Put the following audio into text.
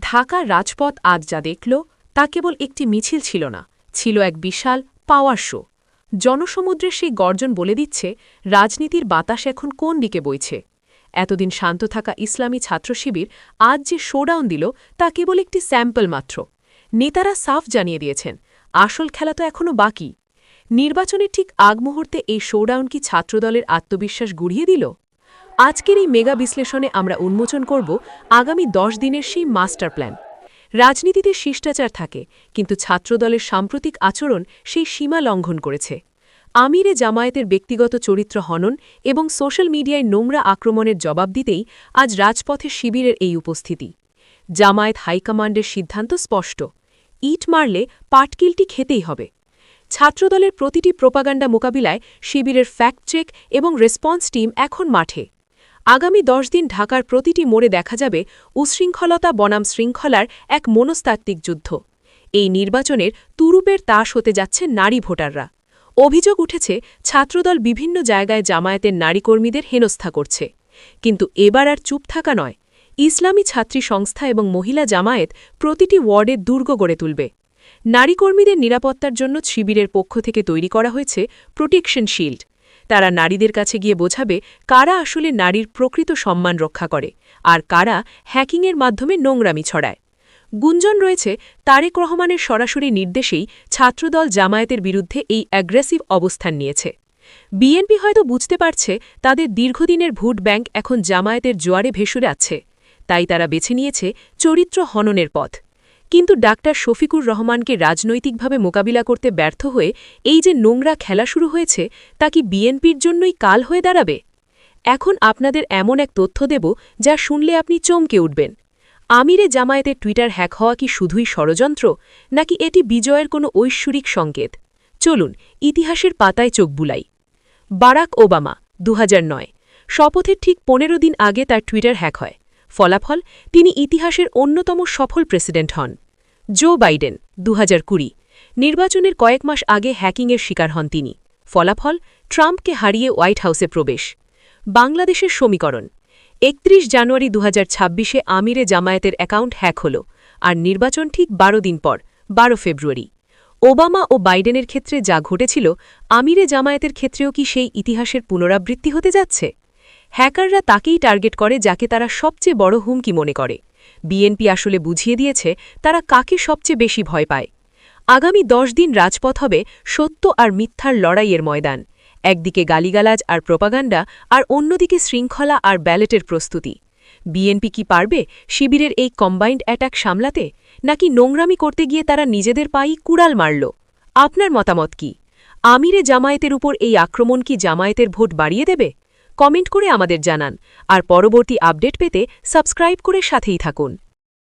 ঢাকার রাজপথ আজ যা দেখল তা কেবল একটি মিছিল ছিল না, ছিল এক বিশাল পাওয়ার শো। জনসমুদ্রের সেই গর্জন বলে দিচ্ছে রাজনীতির বাতাস এখন কোন দিকে বইছে। এতদিন শান্ত থাকা ইসলামী ছাত্র শিবির আজ যে শোডাউন দিল তা কেবল একটি স্যাম্পল মাত্র। নেতারা সাফ জানিয়ে দিয়েছেন, আসল খেলা তো এখনও বাকি। নির্বাচনের ঠিক আগ মুহূর্তে এই শোডাউন কি ছাত্রদলের আত্মবিশ্বাস গুড়িয়ে দিল? আজকের এই মেগা বিশ্লেষণে আমরা উন্মোচন করব আগামী 10 দিনের সেই মাস্টার প্ল্যান। রাজনীতিতে শিষ্টাচার থাকে, কিন্তু ছাত্রদলের সাম্প্রতিক আচরণ সেই সীমা লঙ্ঘন করেছে। আমিরে জামায়াতের ব্যক্তিগত চরিত্র হনন এবং সোশ্যাল মিডিয়ায় নোংরা আক্রমণের জবাব দিতেই আজ রাজপথে শিবিরের এই উপস্থিতি। জামায়াত হাইকমান্ডের সিদ্ধান্ত স্পষ্ট, ইট মারলে পাটকিলটি খেতেই হবে। ছাত্রদলের প্রতিটি প্রোপাগান্ডা মোকাবিলায় শিবিরের ফ্যাক্ট চেক এবং রেসপন্স টিম এখন মাঠে। আগামী 10 দিন ঢাকার প্রতিটি মোড়ে দেখা যাবে উশৃঙ্খলতা বনাম শৃঙ্খলার এক মনস্তাত্ত্বিক যুদ্ধ। এই নির্বাচনের তুরুপের তাস হতে যাচ্ছে নারী ভোটাররা। অভিযোগ উঠেছে ছাত্রদল বিভিন্ন জায়গায় জামায়াতের নারীকর্মীদের হেনস্থা করছে। কিন্তু এবার আর চুপ থাকা নয়, ইসলামী ছাত্রী সংস্থা এবং মহিলা জামায়াত প্রতিটি ওয়ার্ডে দুর্গ গড়ে তুলবে। নারীকর্মীদের নিরাপত্তার জন্য শিবিরের পক্ষ থেকে তৈরি করা হয়েছে প্রোটেকশন শিল্ড। তারা নারীদের কাছে গিয়ে বোঝাবে কারা আসলে নারীর প্রকৃত সম্মান রক্ষা করে আর কারা হ্যাকিংয়ের মাধ্যমে নোংরামি ছড়ায়। গুঞ্জন রয়েছে তারেক রহমানের সরাসরি নির্দেশেই ছাত্রদল জামায়াতের বিরুদ্ধে এই অ্যাগ্রেসিভ অবস্থান নিয়েছে। বিএনপি হয়তো বুঝতে পারছে তাদের দীর্ঘদিনের ভোট ব্যাংক এখন জামায়াতের জোয়ারে ভেসে আছে, তাই তারা বেছে নিয়েছে চরিত্র হননের পথ। কিন্তু ডাক্তার শফিকুর রহমানকে রাজনৈতিকভাবে মোকাবিলা করতে ব্যর্থ হয়ে এই যে নোংরা খেলা শুরু হয়েছে তা কি বিএনপির জন্যই কাল হয়ে দাঁড়াবে? এখন আপনাদের এমন এক তথ্য দেব যা শুনলে আপনি চমকে উঠবেন। আমিরে জামায়াতের টুইটার হ্যাক হওয়া কি শুধুই ষড়যন্ত্র, নাকি এটি বিজয়ের কোনো ঐশ্বরিক সংকেত? চলুন ইতিহাসের পাতায় চোখ বুলাই। বারাক ওবামা 2009 শপথের ঠিক 15 দিন আগে তার টুইটার হ্যাক হয়। ফলাফল, তিনি ইতিহাসের অন্যতম সফল প্রেসিডেন্ট হন। জো বাইডেন 2020 নির্বাচনের কয়েক মাস আগে হ্যাকিংয়ের শিকার হন তিনি। ফলাফল, ট্রাম্পকে হারিয়ে হোয়াইট হাউসে প্রবেশ। বাংলাদেশের সমীকরণ, 31 জানুয়ারি 2026 আমিরে জামায়াতের অ্যাকাউন্ট হ্যাক হল, আর নির্বাচন ঠিক 12 দিন পর 12 ফেব্রুয়ারি। ওবামা ও বাইডেনের ক্ষেত্রে যা ঘটেছিল, আমিরে জামায়াতের ক্ষেত্রেও কি সেই ইতিহাসের পুনরাবৃত্তি হতে যাচ্ছে? হ্যাকাররা তাকেই টার্গেট করে যাকে তারা সবচেয়ে বড় হুমকি মনে করে। বিএনপি আসলে বুঝিয়ে দিয়েছে তারা কাকে সবচেয়ে বেশি ভয় পায়। আগামী 10 দিন রাজপথ হবে সত্য আর মিথ্যার লড়াইয়ের ময়দান। একদিকে গালিগালাজ আর প্রোপাগান্ডা, আর অন্যদিকে শৃঙ্খলা আর ব্যালেটের প্রস্তুতি। বিএনপি কি পারবে শিবিরের এই কম্বাইন্ড অ্যাটাক সামলাতে, নাকি নোংরামি করতে গিয়ে তারা নিজেদের পায়েই কুড়াল মারল? আপনার মতামত কি? আমিরে জামায়াতের উপর এই আক্রমণ কি জামায়াতের ভোট বাড়িয়ে দেবে? কমেন্ট করে আমাদের জানান, আর পরবর্তী আপডেট পেতে সাবস্ক্রাইব করে সাথেই থাকুন।